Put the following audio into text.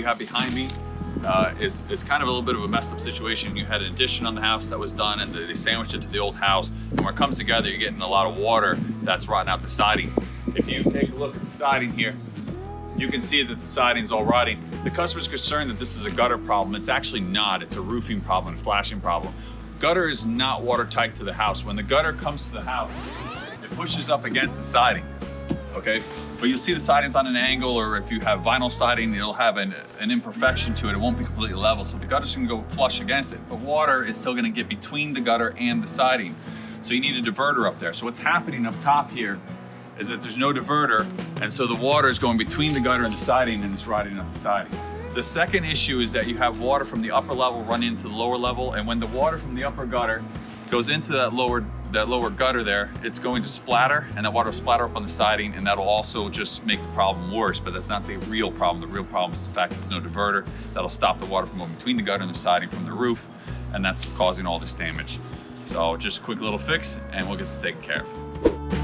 have behind me is kind of a little bit of a messed up situation. You had an addition on the house that was done and they sandwiched it to the old house. And when it comes together, you're getting a lot of water that's rotting out the siding. If you take a look at the siding here, you can see that the siding's all rotting. The customer's concerned that this is a gutter problem. It's actually not. It's a roofing problem, a flashing problem. Gutter is not watertight to the house. When the gutter comes to the house, it pushes up against the siding, okay? But you'll see the siding's on an angle, or if you have vinyl siding, it'll have an imperfection to it. It won't be completely level, so the gutter's gonna go flush against it. But water is still gonna get between the gutter and the siding. So you need a diverter up there. So what's happening up top here is that there's no diverter, and so the water is going between the gutter and the siding, and it's rotting up the siding. The second issue is that you have water from the upper level running into the lower level, and when the water from the upper gutter goes into that lower gutter there, it's going to splatter, and that water will splatter up on the siding, and that'll also just make the problem worse. But that's not the real problem. The real problem is the fact that there's no diverter that'll stop the water from going between the gutter and the siding from the roof, and that's causing all this damage. So just a quick little fix, and we'll get this taken care of.